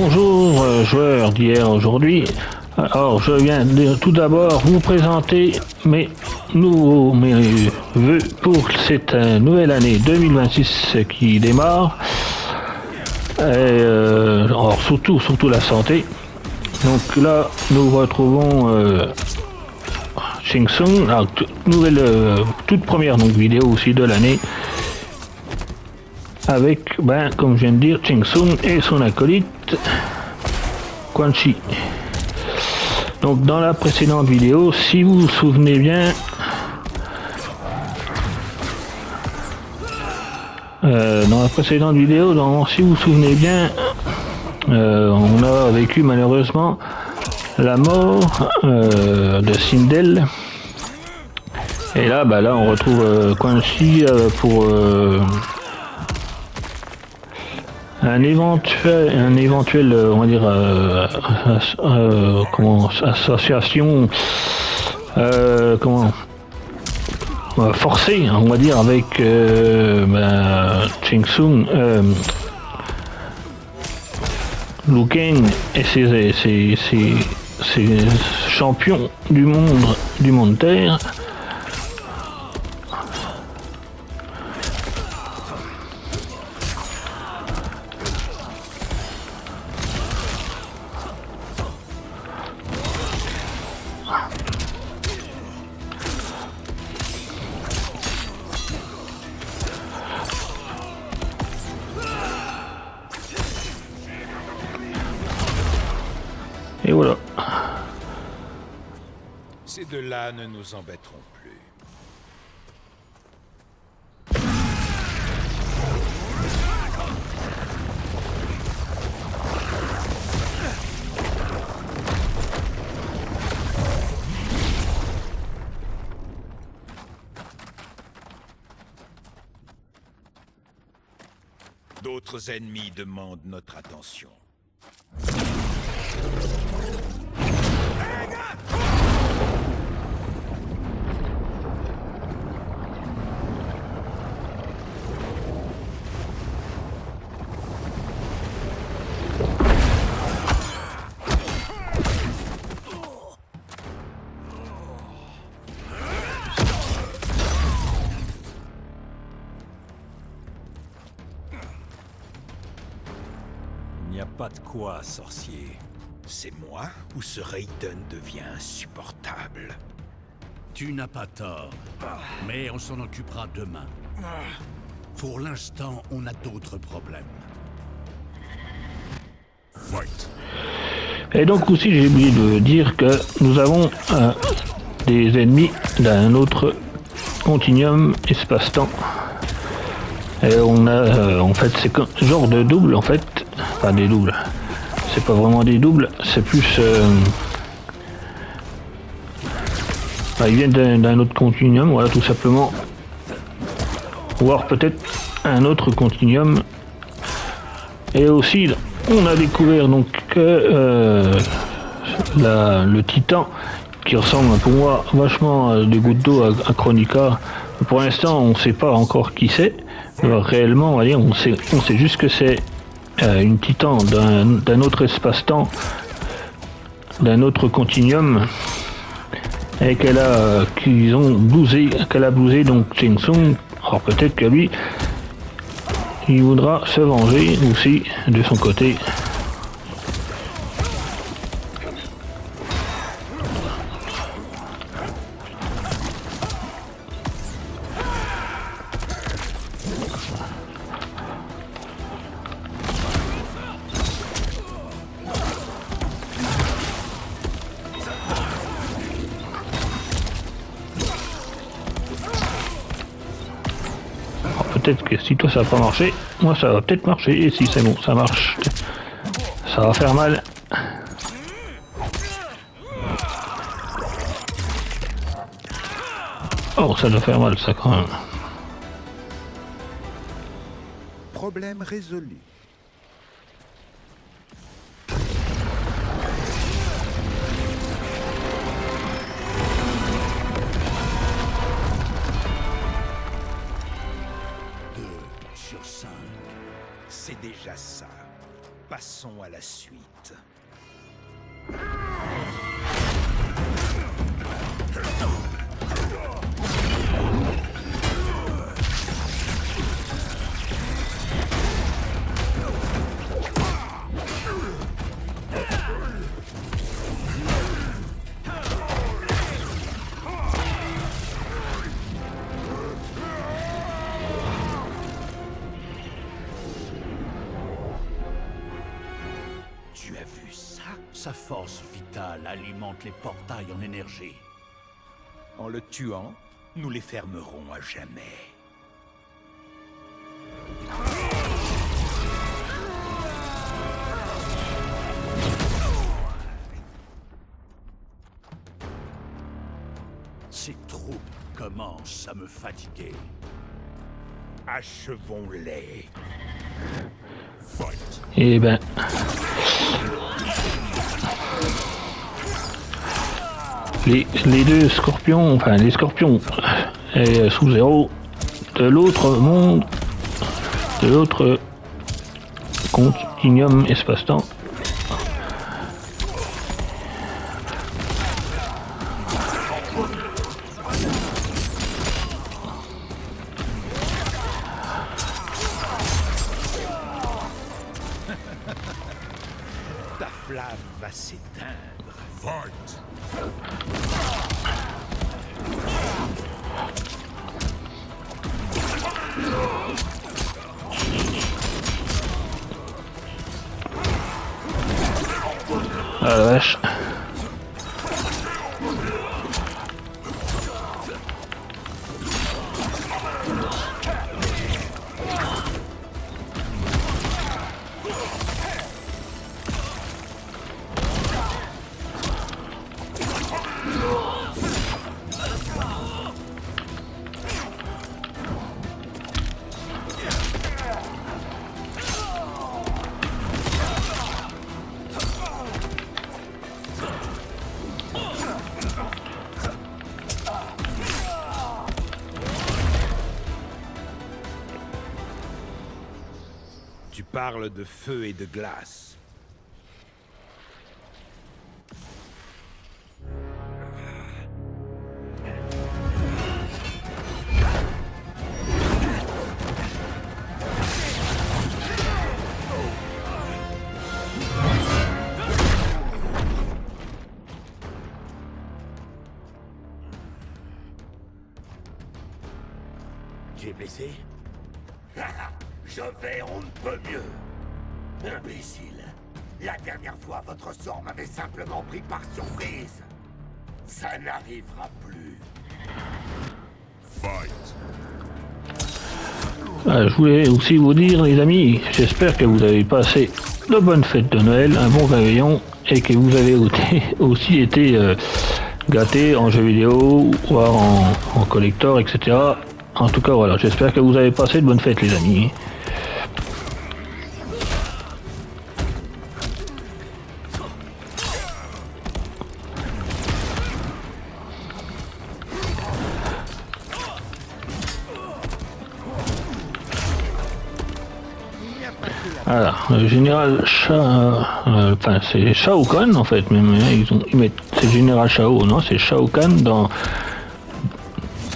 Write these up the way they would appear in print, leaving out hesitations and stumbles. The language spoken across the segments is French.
Bonjour joueurs d'hier aujourd'hui. Alors je viens tout d'abord vous présenter mes vœux pour cette nouvelle année 2026 qui démarre. Alors surtout la santé. Donc là nous retrouvons Shang Tsung, alors, toute première donc, vidéo aussi de l'année. Avec, comme je viens de dire, Shang Tsung et son acolyte Quan Chi. Donc dans la précédente vidéo, si vous vous souvenez bien, on a vécu malheureusement la mort de Sindel. Et là, là on retrouve Quan Chi pour un éventuel, on va dire, association, forcée, on va dire, avec Shang Tsung, Liu Kang et ses champions du monde Terre. Et voilà. Ces deux-là ne nous embêteront plus. D'autres ennemis demandent notre attention. Il n'y a pas de quoi, sorcier. C'est moi ou ce Raiden devient insupportable? Tu n'as pas tort, mais on s'en occupera demain. Pour l'instant, on a d'autres problèmes. Fight. Et donc aussi j'ai oublié de dire que nous avons des ennemis d'un autre continuum espace-temps. Et on a en fait c'est genre de double en fait, pas des doubles. C'est pas vraiment des doubles, c'est plus ils viennent d'un autre continuum, voilà tout simplement. Voire peut-être un autre continuum. Et aussi on a découvert donc que le titan qui ressemble pour moi vachement à des gouttes d'eau à Chronica. Pour l'instant on ne sait pas encore qui c'est. Réellement on va dire on sait juste que c'est une titan d'un autre espace-temps, d'un autre continuum, et qu'elle a blousé donc Shang Tsung. Alors peut-être que lui il voudra se venger aussi de son côté. Peut-être que si toi ça va pas marcher, moi ça va peut-être marcher, et si c'est bon, ça marche. Ça va faire mal. Oh, ça doit faire mal ça quand même. Problème résolu. Sur 5. C'est déjà ça. Passons à la suite. Tu as vu ça? Sa force vitale alimente les portails en énergie. En le tuant, nous les fermerons à jamais. Ces troupes commencent à me fatiguer. Achevons-les. Fight. Et ben... Les deux scorpions, enfin les scorpions et Sub-Zero de l'autre monde, de l'autre continuum espace-temps. Ta flamme va s'éteindre. Fight. Ah la vache. Tu parles de feu et de glace. Tu es blessé? Je vais, on ne peut mieux. Imbécile. La dernière fois, votre sort m'avait simplement pris par surprise. Ça n'arrivera plus. Fight. Je voulais aussi vous dire, les amis, j'espère que vous avez passé de bonnes fêtes de Noël, un bon réveillon, et que vous avez aussi été gâtés en jeux vidéo, voire en collector, etc. En tout cas, voilà, j'espère que vous avez passé de bonnes fêtes, les amis. Voilà, le général enfin c'est Shao Kahn en fait, même ils mettent c'est le général Shao, non c'est Shao Kahn dans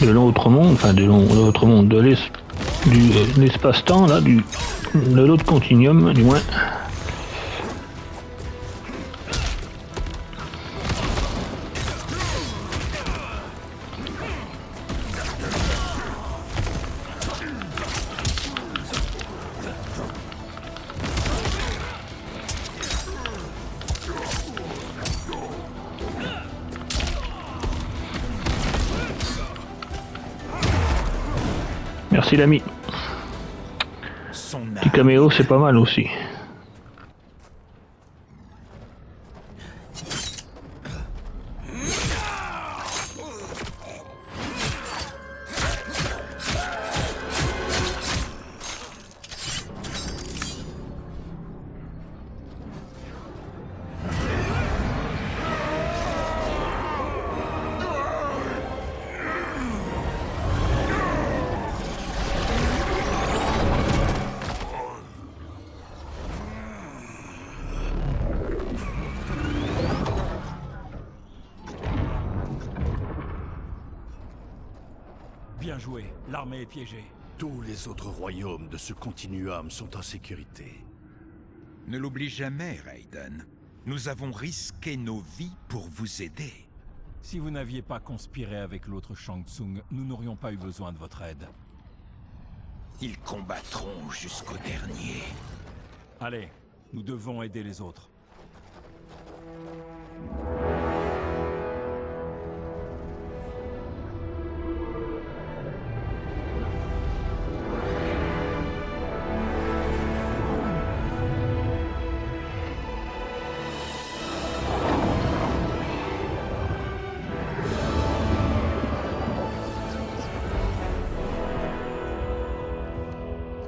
de l'autre monde, enfin de l'autre monde, de l'espace-temps là, de l'autre continuum du moins. Merci l'ami. Petit caméo, c'est pas mal aussi. Bien joué, l'armée est piégée. Tous les autres royaumes de ce continuum sont en sécurité. Ne l'oublie jamais, Raiden. Nous avons risqué nos vies pour vous aider. Si vous n'aviez pas conspiré avec l'autre Shang Tsung, nous n'aurions pas eu besoin de votre aide. Ils combattront jusqu'au dernier. Allez, nous devons aider les autres.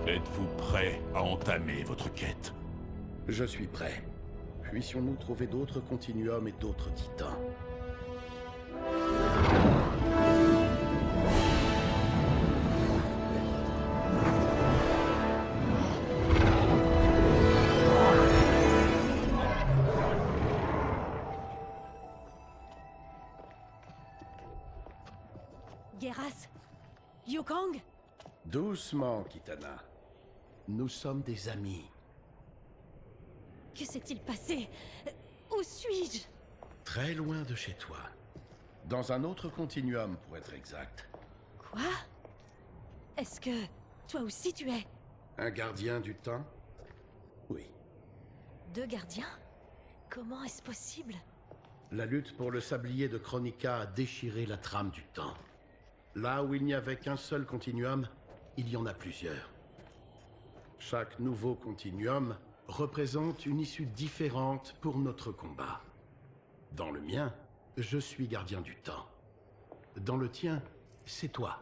Êtes-vous prêt à entamer votre quête? Je suis prêt. Puissions-nous trouver d'autres continuums et d'autres titans. Geras, Liu Kang? Doucement, Kitana. Nous sommes des amis. Que s'est-il passé? Où suis-je? Très loin de chez toi. Dans un autre continuum, pour être exact. Quoi? Est-ce que toi aussi tu es Un gardien du temps? Oui. deux gardiens? Comment est-ce possible? La lutte pour le sablier de Kronika a déchiré la trame du temps. Là où il n'y avait qu'un seul continuum, il y en a plusieurs. Chaque nouveau continuum représente une issue différente pour notre combat. Dans le mien, je suis gardien du temps. Dans le tien, c'est toi.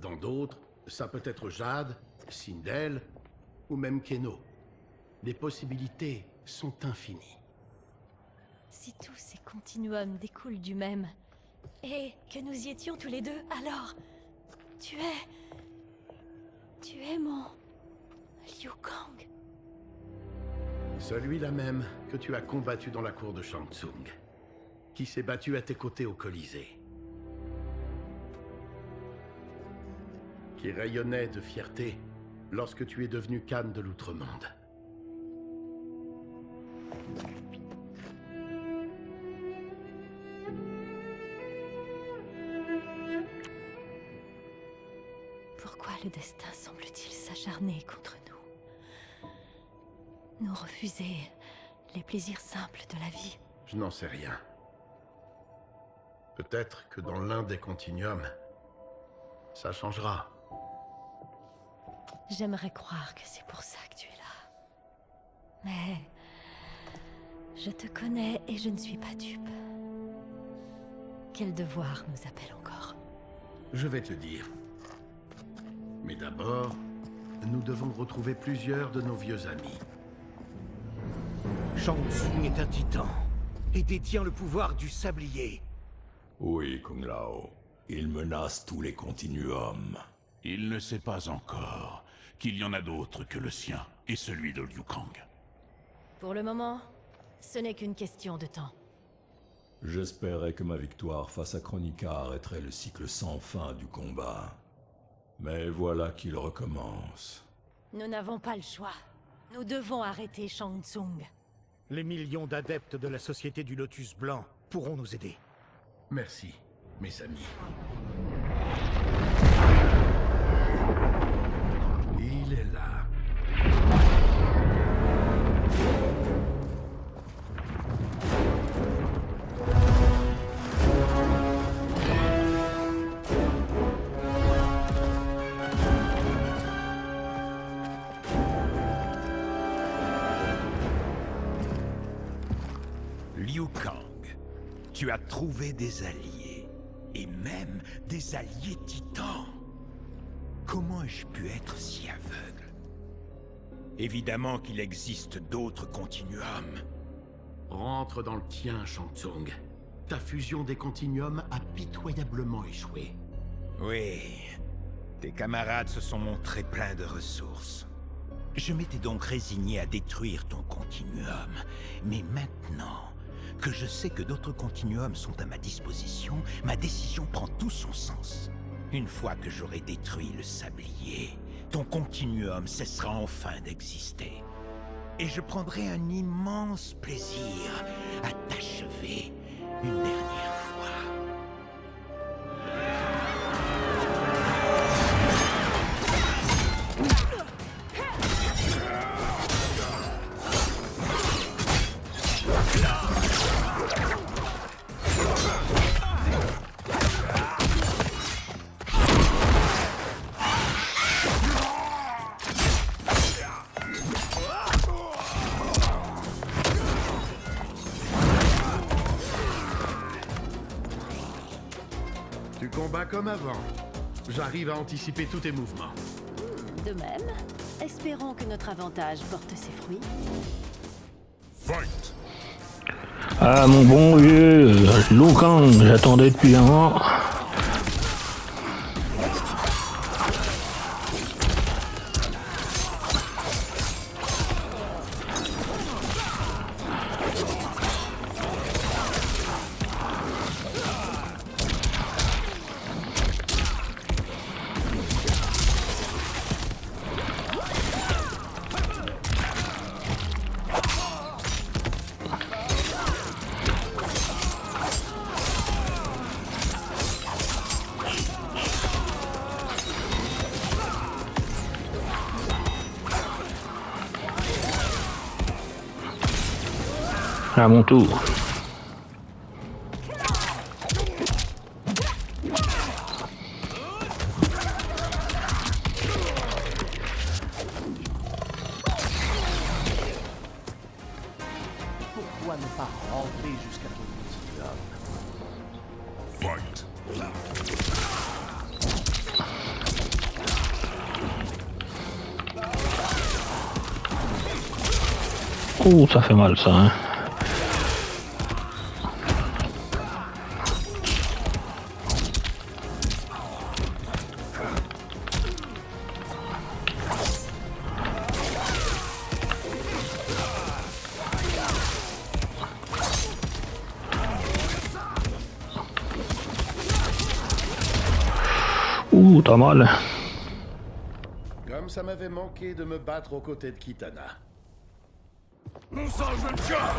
Dans d'autres, ça peut être Jade, Sindel ou même Keno. Les possibilités sont infinies. Si tous ces continuums découlent du même, et que nous y étions tous les deux, alors tu es mon Liu Kang. Celui-là même que tu as combattu dans la cour de Shang Tsung, qui s'est battu à tes côtés au Colisée, qui rayonnait de fierté lorsque tu es devenu Khan de l'Outre-Monde. Pourquoi le destin semble-t-il s'acharner contre nous? Nous refuser les plaisirs simples de la vie. Je n'en sais rien. Peut-être que dans l'un des continuums, ça changera. J'aimerais croire que c'est pour ça que tu es là. Mais je te connais et je ne suis pas dupe. Quel devoir nous appelle encore? Je vais te dire. Mais d'abord, nous devons retrouver plusieurs de nos vieux amis. Shang Tsung est un titan et détient le pouvoir du sablier. Oui, Kung Lao. Il menace tous les continuums. Il ne sait pas encore qu'il y en a d'autres que le sien et celui de Liu Kang. Pour le moment, ce n'est qu'une question de temps. J'espérais que ma victoire face à Kronika arrêterait le cycle sans fin du combat. Mais voilà qu'il recommence. Nous n'avons pas le choix. Nous devons arrêter Shang Tsung. Les millions d'adeptes de la Société du Lotus Blanc pourront nous aider. Merci, mes amis. Il est là. Liu Kang, tu as trouvé des alliés, et même des alliés titans. Comment ai-je pu être si aveugle? Évidemment qu'il existe d'autres continuums. Rentre dans le tien, Shang Tsung. Ta fusion des continuums a pitoyablement échoué. Oui, tes camarades se sont montrés pleins de ressources. Je m'étais donc résigné à détruire ton continuum, mais maintenant que je sais que d'autres continuums sont à ma disposition, ma décision prend tout son sens. Une fois que j'aurai détruit le sablier, ton continuum cessera enfin d'exister. Et je prendrai un immense plaisir à t'achever une dernière fois. Tu combats comme avant. J'arrive à anticiper tous tes mouvements. De même, espérons que notre avantage porte ses fruits. Ah mon bon vieux, Liu Kang, j'attendais depuis un moment. À mon tour. Pourquoi ne pas rentrer jusqu'à ton continuum? Oh, ça fait mal ça, hein. Ouh, t'as mal. Comme ça m'avait manqué de me battre aux côtés de Kitana. Mon sang, jeune chat!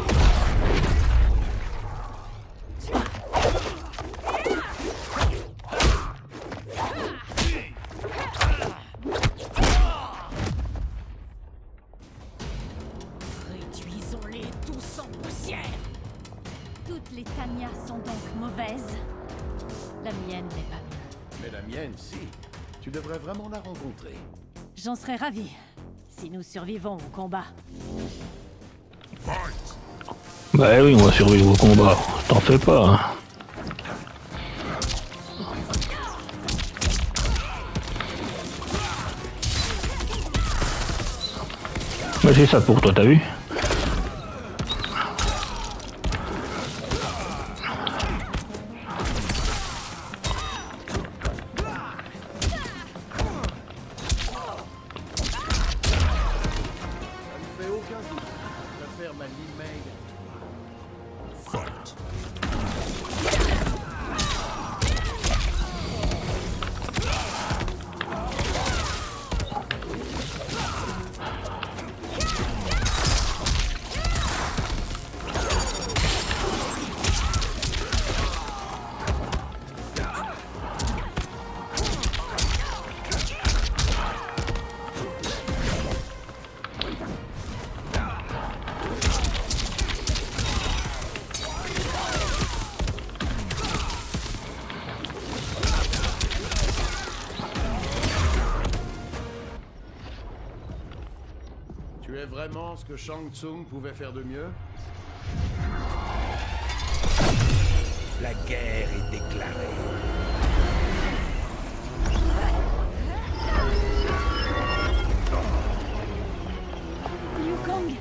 Réduisons-les tous en poussière. Toutes les Tanya sont donc mauvaises. La mienne n'est pas mieux. Mais la mienne, si. Tu devrais vraiment la rencontrer. J'en serais ravi, si nous survivons au combat. Bah oui, on va survivre au combat. T'en fais pas, hein. Bah c'est ça pour toi, t'as vu? Tu es vraiment ce que Shang Tsung pouvait faire de mieux? La guerre est déclarée. Liu Kang!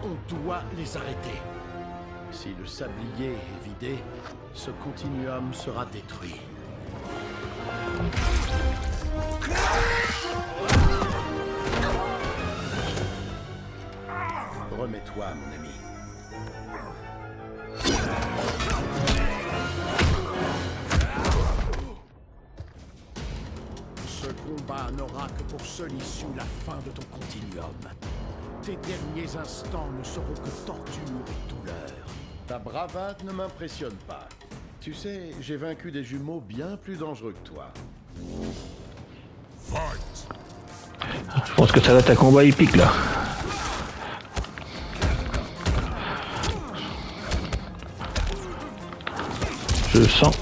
On doit les arrêter. Si le sablier est vidé, ce continuum sera détruit. Remets-toi, mon ami. combat n'aura que pour seule issue la fin de ton continuum. Tes derniers instants ne seront que torture et douleur. Ta bravade ne m'impressionne pas. Tu sais, j'ai vaincu des jumeaux bien plus dangereux que toi. Je pense que ça va être un combat épique là. Je le sens.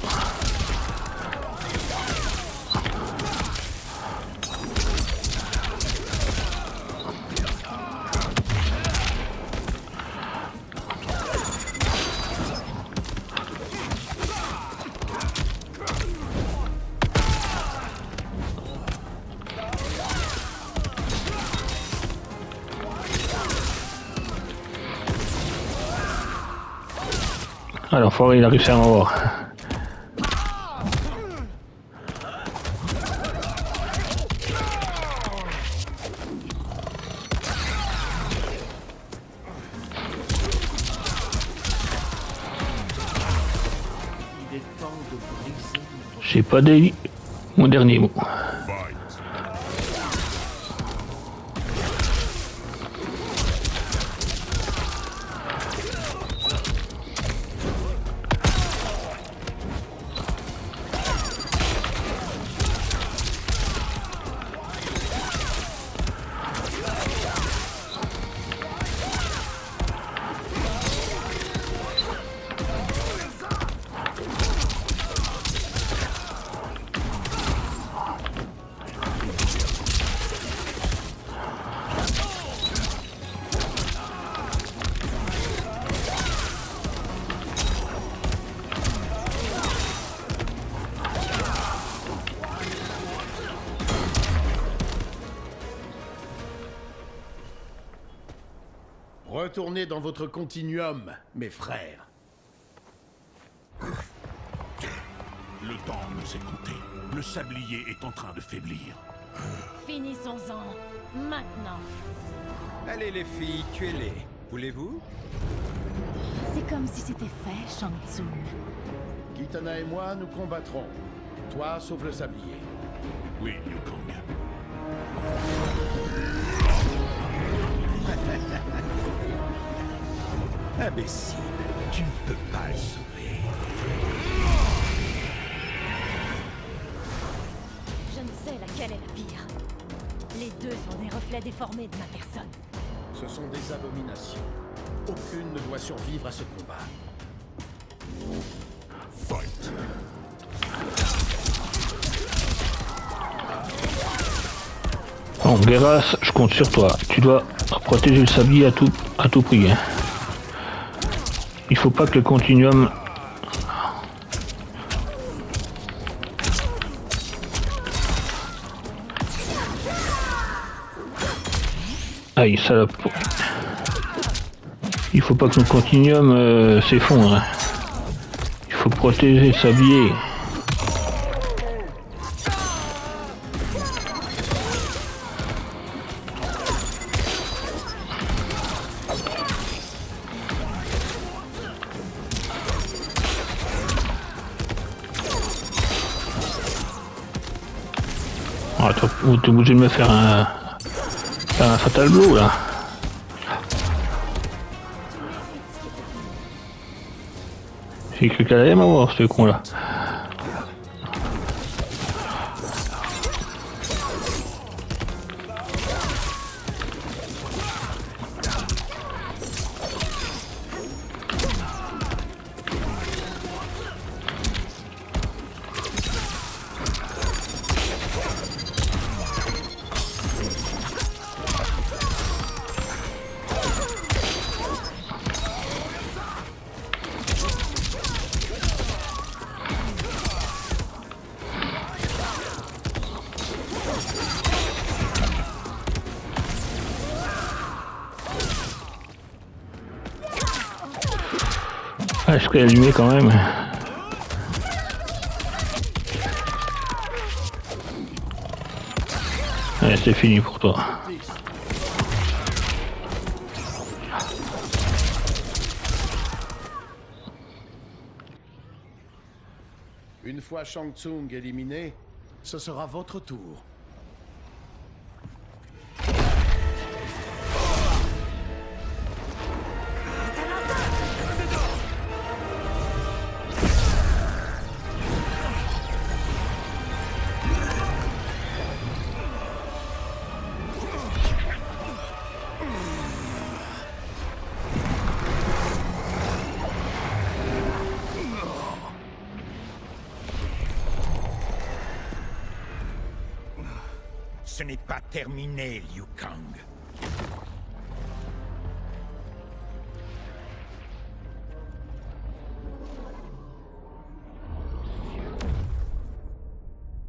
Ah, l'enfoiré, il a réussi à m'avoir. Il est temps de briser. J'ai pas dit mon dernier mot. Retournez dans votre continuum, mes frères. Le temps nous est compté. Le sablier est en train de faiblir. Finissons-en. Maintenant. Allez les filles, tuez-les. Voulez-vous? C'est comme si c'était fait, Shang Tsung. Kitana et moi, nous combattrons. Toi, sauve le sablier. Oui, Liu Kang. Imbécile, tu ne peux pas le sauver. Je ne sais laquelle est la pire. Les deux sont des reflets déformés de ma personne. Ce sont des abominations. Aucune ne doit survivre à ce combat. Fight. Bon, Geras, je compte sur toi. Tu dois protéger le sablier à tout prix. Hein. Il faut pas que le continuum... Aïe, salope. Il faut pas que le continuum s'effondre. Hein. Il faut protéger le sablier. Ah, t'es obligé de me faire un fatal blow là. J'ai cru qu'elle allait m'avoir ce con là. Ah, je serais allumé quand même. Allez, c'est fini pour toi. Une fois Shang Tsung éliminé, ce sera votre tour. Ce n'est pas terminé, Liu Kang.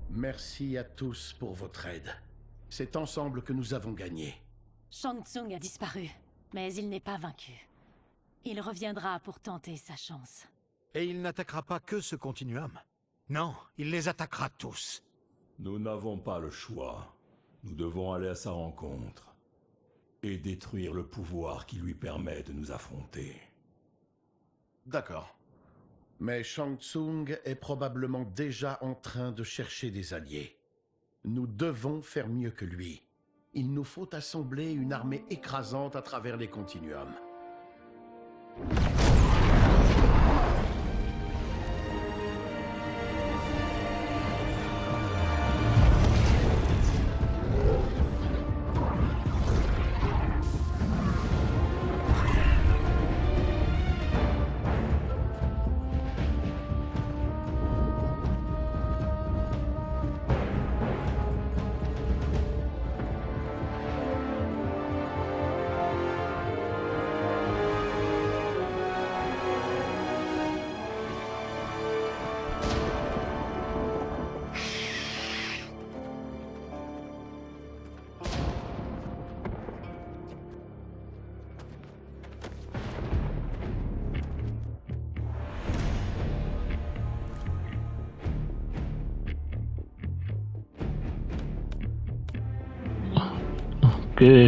Merci à tous pour votre aide. C'est ensemble que nous avons gagné. Shang Tsung a disparu, mais il n'est pas vaincu. Il reviendra pour tenter sa chance. Et il n'attaquera pas que ce continuum. Non, il les attaquera tous. Nous n'avons pas le choix. Nous devons aller à sa rencontre et détruire le pouvoir qui lui permet de nous affronter. D'accord. Mais Shang Tsung est probablement déjà en train de chercher des alliés. Nous devons faire mieux que lui. Il nous faut assembler une armée écrasante à travers les continuums.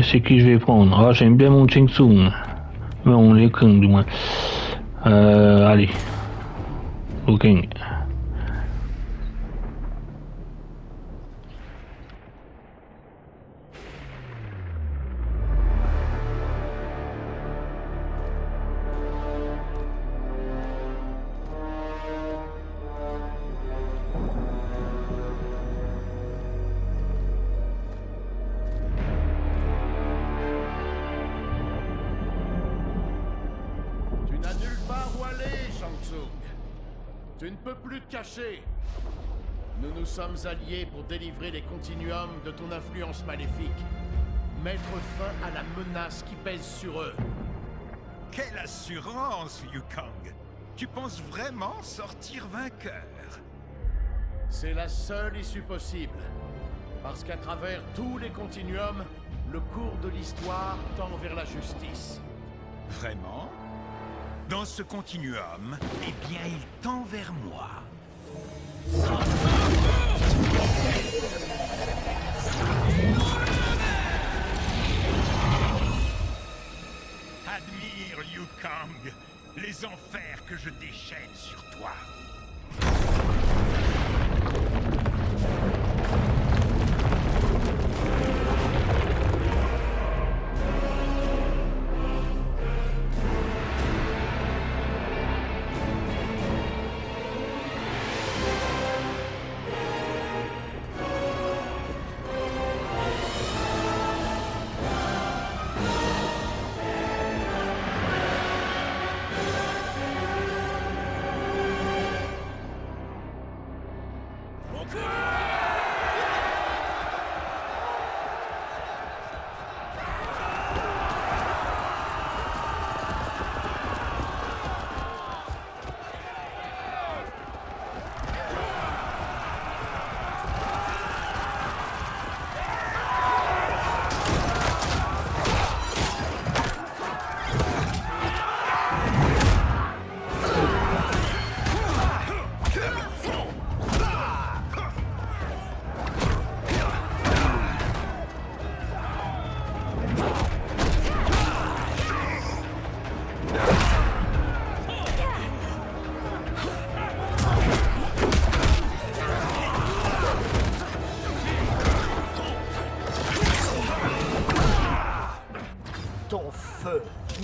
C'est qui je vais prendre? Ah, j'aime bien mon Shang Tsung. Bon, les Kang du moins. Allez. Liu Kang. Tu ne peux plus te cacher. Nous nous sommes alliés pour délivrer les continuums de ton influence maléfique. Mettre fin à la menace qui pèse sur eux. Quelle assurance, Liu Kang! Tu penses vraiment sortir vainqueur? C'est la seule issue possible. Parce qu'à travers tous les continuums, le cours de l'histoire tend vers la justice. Vraiment? Dans ce continuum, eh bien, il tend vers moi. Admire, Liu Kang, les enfers que je déchaîne sur toi.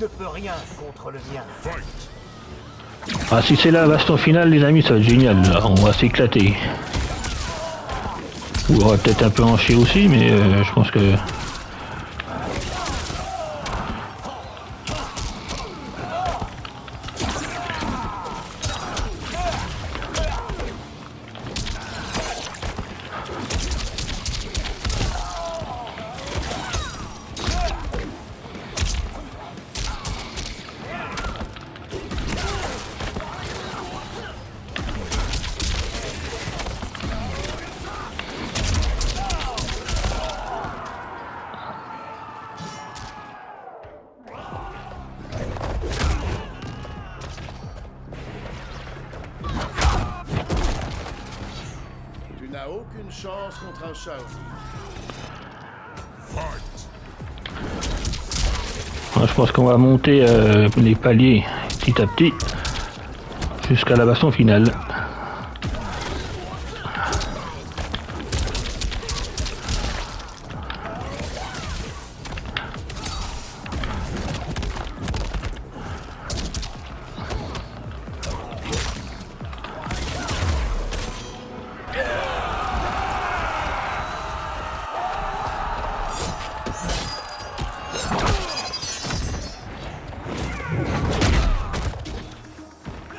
ne peut rien contre le mien. Ah, si c'est la baston finale, les amis, ça va être génial. Là, on va s'éclater. On va peut-être un peu en chier aussi, mais je pense que... n'as aucune chance contre un Shaolin. Je pense qu'on va monter les paliers petit à petit jusqu'à la baston finale.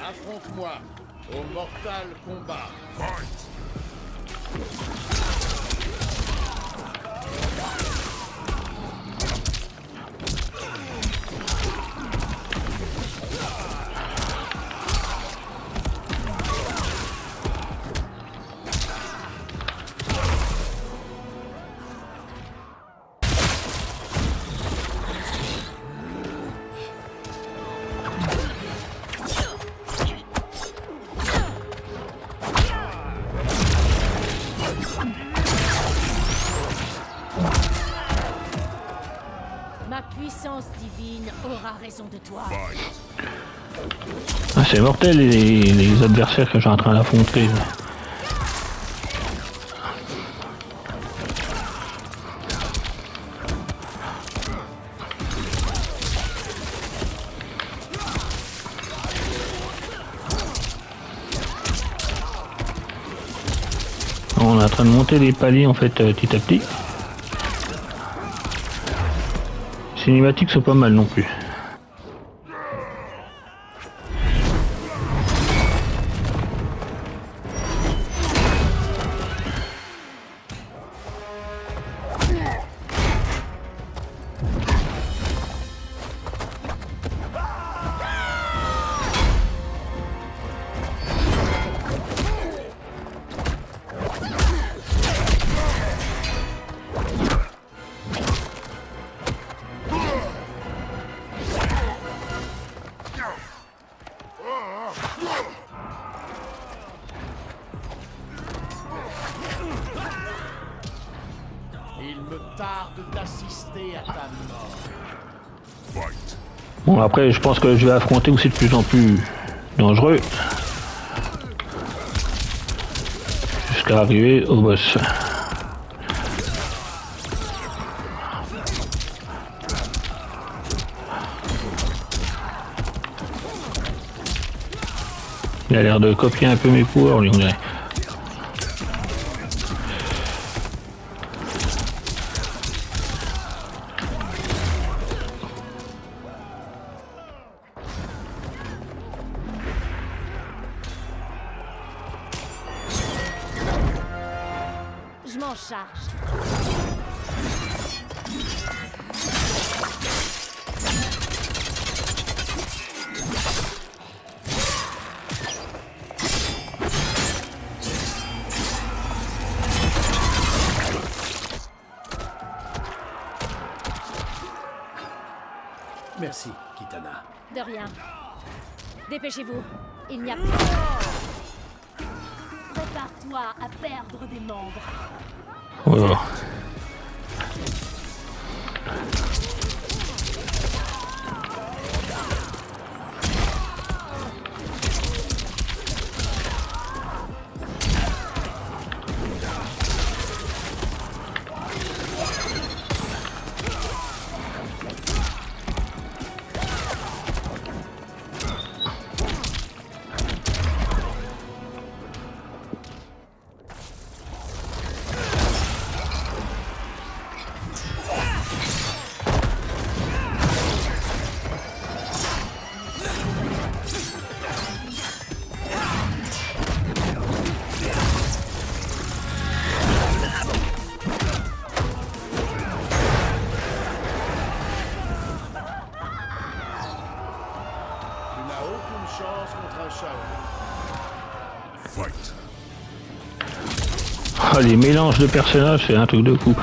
Affronte-moi au Mortal Kombat. Ma puissance divine aura raison de toi. Ah, c'est mortel les adversaires que j'ai en train d'affronter. On est en train de monter les paliers en fait petit à petit. Les cinématiques sont pas mal non plus. Il me tarde d'assister à ta mort. Bon, après je pense que je vais affronter aussi de plus en plus dangereux jusqu'à arriver au boss. Il a l'air de copier un peu mes pouvoirs, lui, on dirait. Je m'en charge. Merci, Kitana. De rien. Dépêchez-vous. Il n'y a plus. Prépare-toi à perdre des membres. Voilà. Ah, les mélanges de personnages, c'est un truc de fou.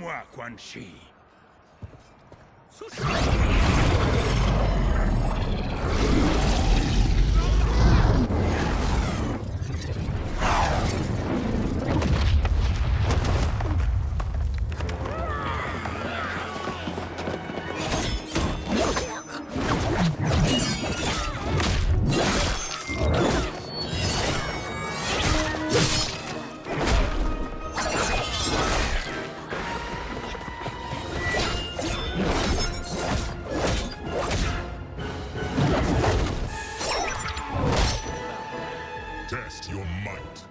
moi, Quan Chi. Test your might.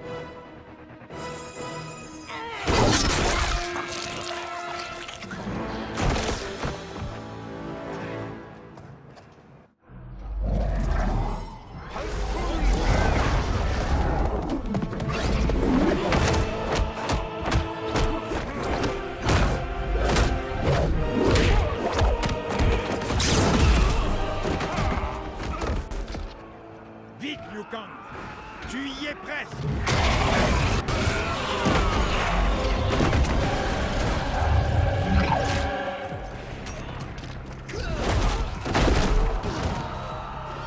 Vite, Liu Kang! Tu y es presque!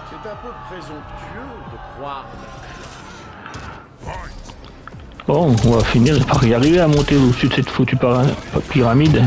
C'est un peu présomptueux de croire. Bon, on va finir par y arriver à monter au-dessus de cette foutue pyramide.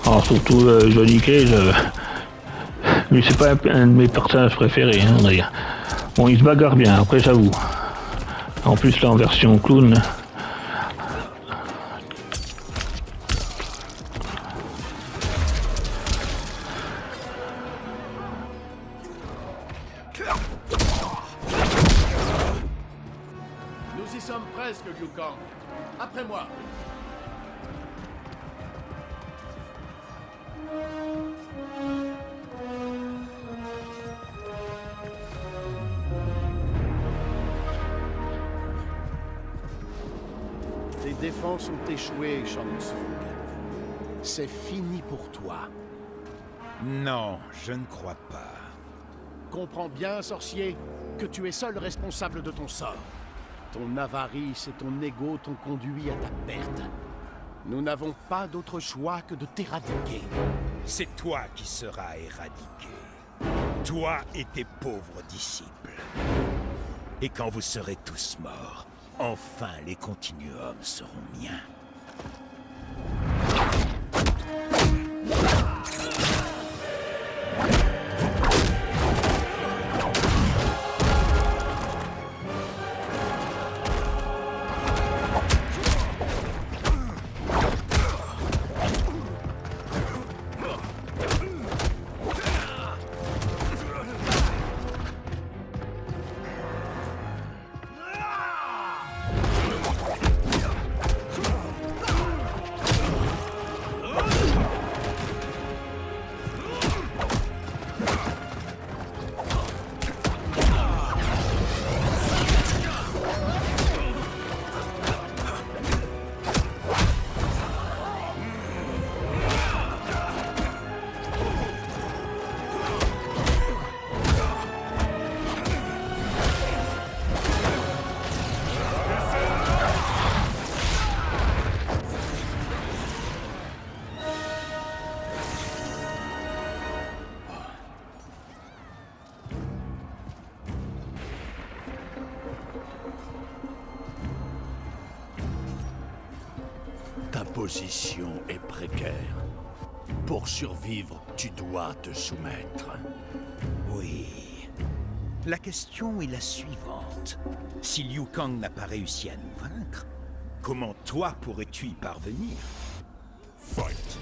Alors surtout Johnny Cage, lui c'est pas un de mes personnages préférés, hein, on va dire. Bon, il se bagarre bien, après j'avoue. En plus là en version clown. Nous y sommes presque, Liu Kang. Après moi. Tes défenses ont échoué, Shang Tsung. C'est fini pour toi. Non, je ne crois pas. Comprends bien, sorcier, que tu es seul responsable de ton sort. Ton avarice et ton ego t'ont conduit à ta perte. Nous n'avons pas d'autre choix que de t'éradiquer. C'est toi qui seras éradiqué. Toi et tes pauvres disciples. Et quand vous serez tous morts, enfin les continuums seront miens. Ta position est précaire. Pour survivre, tu dois te soumettre. Oui. La question est la suivante. Si Liu Kang n'a pas réussi à nous vaincre, comment toi pourrais-tu y parvenir? Fight.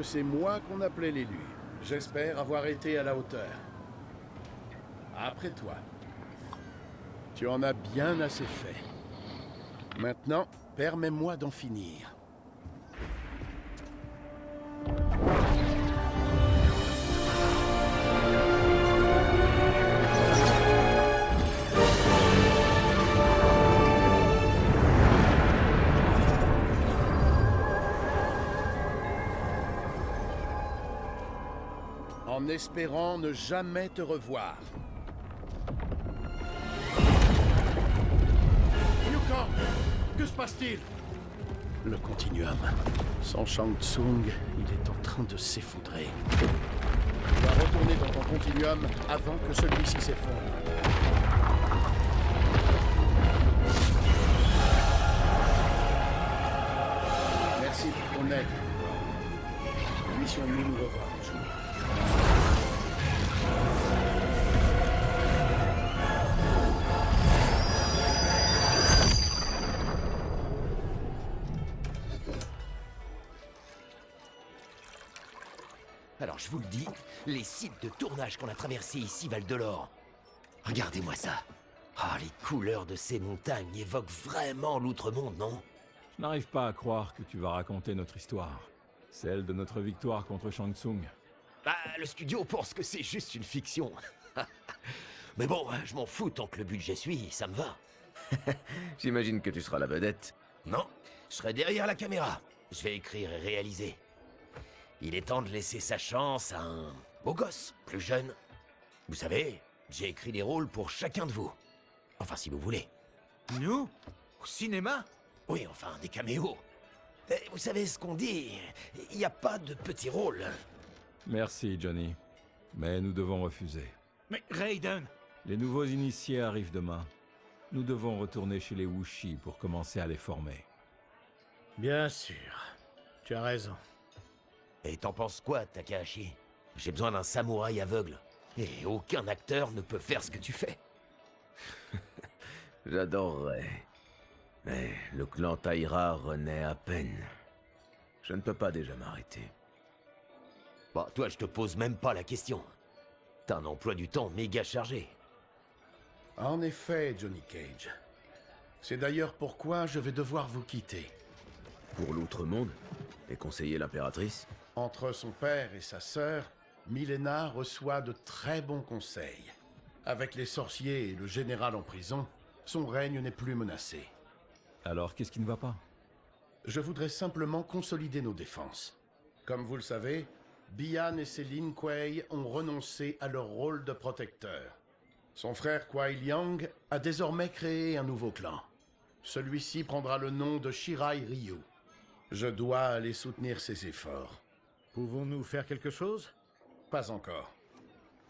c'est moi qu'on appelait l'élu. J'espère avoir été à la hauteur. Après toi. Tu en as bien assez fait. Maintenant, permets-moi d'en finir. En espérant ne jamais te revoir. Yukong, que se passe-t-il? Le Continuum. Sans Shang Tsung, il est en train de s'effondrer. Tu dois retourner dans ton Continuum avant que celui-ci s'effondre. Merci pour ton aide. Puissions-nous nous revoir un jour. Alors je vous le dis, les sites de tournage qu'on a traversés ici valent de l'or. Regardez-moi ça. Ah, les couleurs de ces montagnes évoquent vraiment l'outre-monde, non? Je n'arrive pas à croire que tu vas raconter notre histoire. Celle de notre victoire contre Shang Tsung. Bah, le studio pense que c'est juste une fiction. Mais bon, je m'en fous tant que le budget suit, ça me va. J'imagine que tu seras la vedette. Non, je serai derrière la caméra. Je vais écrire et réaliser. Il est temps de laisser sa chance à un beau gosse, plus jeune. Vous savez, j'ai écrit des rôles pour chacun de vous. Enfin, si vous voulez. Nous? Au cinéma? Oui, enfin, des caméos. Et vous savez ce qu'on dit, il n'y a pas de petits rôles. Merci, Johnny. Mais nous devons refuser. Mais Raiden! Les nouveaux initiés arrivent demain. Nous devons retourner chez les Wuxi pour commencer à les former. Bien sûr. Tu as raison. Et t'en penses quoi, Takahashi? J'ai besoin d'un samouraï aveugle. Et aucun acteur ne peut faire ce que tu fais. J'adorerais. Mais le clan Taira renaît à peine. Je ne peux pas déjà m'arrêter. Bah, toi, je te pose même pas la question. T'as un emploi du temps méga chargé. En effet, Johnny Cage. C'est d'ailleurs pourquoi je vais devoir vous quitter. Pour l'outre-monde? Et conseiller l'impératrice? Entre son père et sa sœur, Milena reçoit de très bons conseils. Avec les sorciers et le général en prison, son règne n'est plus menacé. Alors, qu'est-ce qui ne va pas? Je voudrais simplement consolider nos défenses. Comme vous le savez, Bian et Céline Kuei ont renoncé à leur rôle de protecteur. Son frère Kuai Liang a désormais créé un nouveau clan. Celui-ci prendra le nom de Shirai Ryu. Je dois aller soutenir ses efforts. Pouvons-nous faire quelque chose? Pas encore.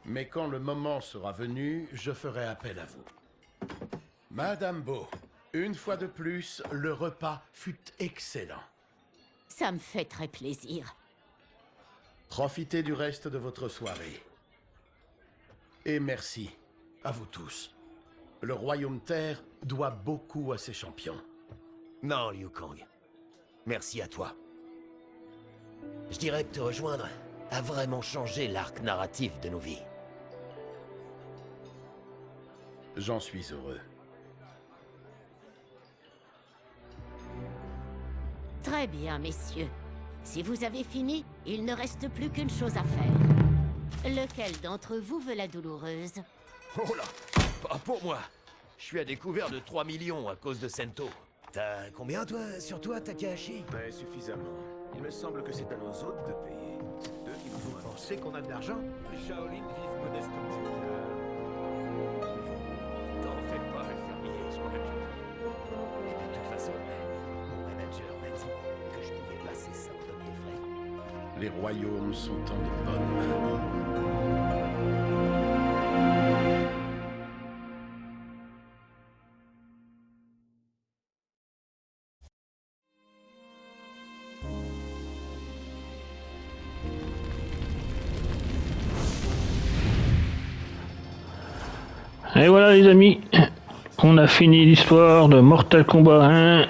Mais quand le moment sera venu, je ferai appel à vous. Madame Beau, une fois de plus, le repas fut excellent. Ça me fait très plaisir. Profitez du reste de votre soirée. Et merci à vous tous. Le Royaume Terre doit beaucoup à ses champions. Non, Liu Kang. Merci à toi. Je dirais que te rejoindre a vraiment changé l'arc narratif de nos vies. J'en suis heureux. Très bien, messieurs. Si vous avez fini, il ne reste plus qu'une chose à faire. Lequel d'entre vous veut la douloureuse? Oh là! Pas pour moi! Je suis à découvert de 3 millions à cause de Sento. T'as combien, toi, sur toi, Takahashi? Ouais, suffisamment. Il me semble que c'est à nous autres de payer. C'est eux qui nous font. Vous pensez qu'on a de l'argent? Les Shaolin vivent modestement. T'en fais pas, le fermier, je m'en occupe. De toute façon, mon manager m'a dit que je pouvais passer ça au premier frais. Les royaumes sont en de bonnes mains. Et voilà les amis, on a fini l'histoire de Mortal Kombat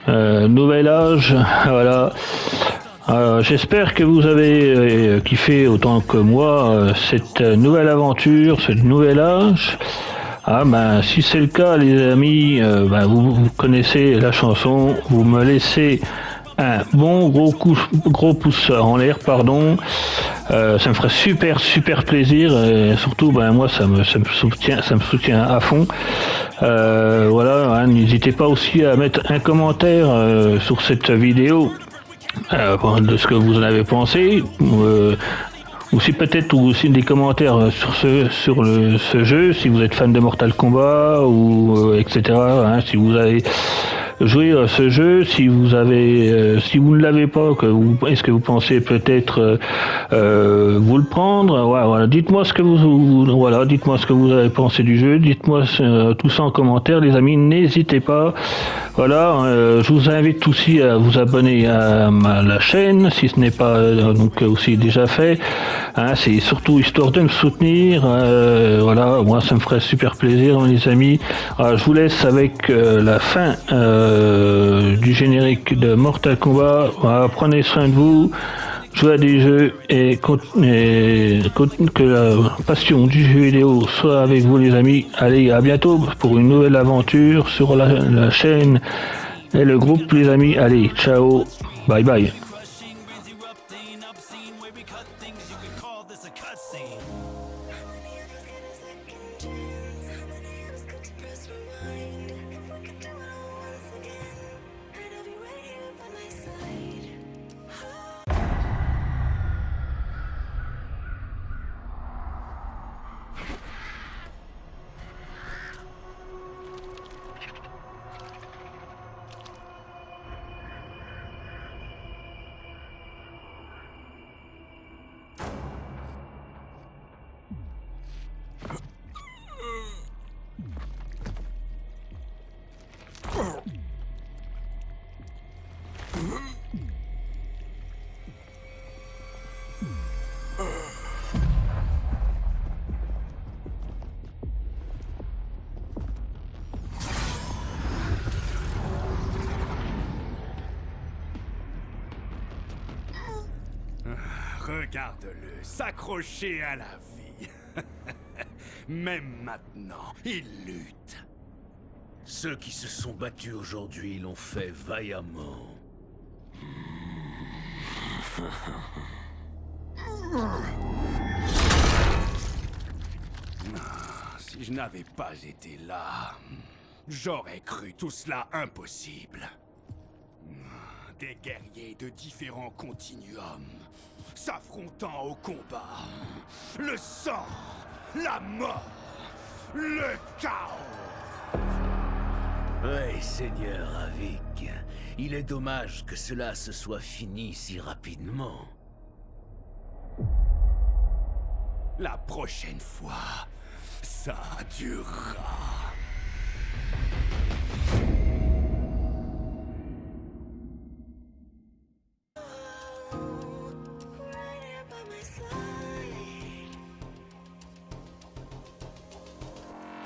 1, Nouvel Âge, voilà. J'espère que vous avez kiffé autant que moi cette nouvelle aventure, ce nouvel âge. Si c'est le cas, les amis, vous connaissez la chanson. Vous me laissez un bon gros pouce en l'air, pardon. Ça me ferait super plaisir. Et surtout, moi, ça me soutient à fond. N'hésitez pas aussi à mettre un commentaire sur cette vidéo. De ce que vous en avez pensé, aussi peut-être aussi des commentaires sur ce jeu, si vous êtes fan de Mortal Kombat ou etc. Si vous avez joué à ce jeu, si vous ne l'avez pas, est-ce que vous pensez peut-être vous le prendre? Dites-moi ce que vous avez pensé du jeu. Dites-moi tout ça en commentaire, les amis. N'hésitez pas. Je vous invite aussi à vous abonner à la chaîne si ce n'est pas aussi déjà fait. C'est surtout histoire de me soutenir. Moi ça me ferait super plaisir, les amis. Je vous laisse avec la fin du générique de Mortal Kombat. Prenez soin de vous. Jouez à des jeux et que la passion du jeu vidéo soit avec vous, les amis. Allez, à bientôt pour une nouvelle aventure sur la chaîne et le groupe, les amis. Allez, ciao, bye bye. Regarde-le, s'accrocher à la vie. Même maintenant, il lutte. Ceux qui se sont battus aujourd'hui l'ont fait vaillamment. Si je n'avais pas été là, j'aurais cru tout cela impossible. Des guerriers de différents continuums, s'affrontant au combat. Le sang, la mort, le chaos. Oui, Seigneur Avik, il est dommage que cela se soit fini si rapidement. La prochaine fois, ça durera.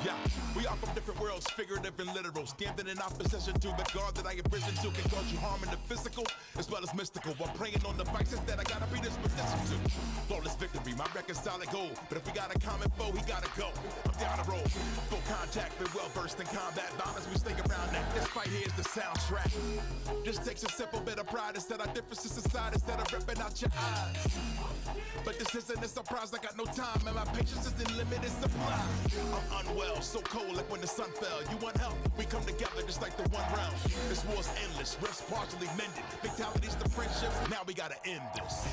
Yeah, we are from different worlds, figurative and literal. Standing in opposition to the God that I have risen to can cause you harm in the physical as well as mystical. I'm praying on the vices that I gotta be this position to. Flawless victory, my record's solid gold. But if we got a common foe, he gotta go. I'm down the road, full contact, been well versed in combat violence. We stay around that. This fight here is the soundtrack. Just takes a simple bit of pride instead of differences aside instead of ripping out your eyes. But this isn't a surprise, I got no time and my patience is in limited supply. I'm unwell, so cold like when the sun fell. You want help? We come together just like the one round. This war's endless, rifts partially mended. Fatalities to friendship, now we gotta end this.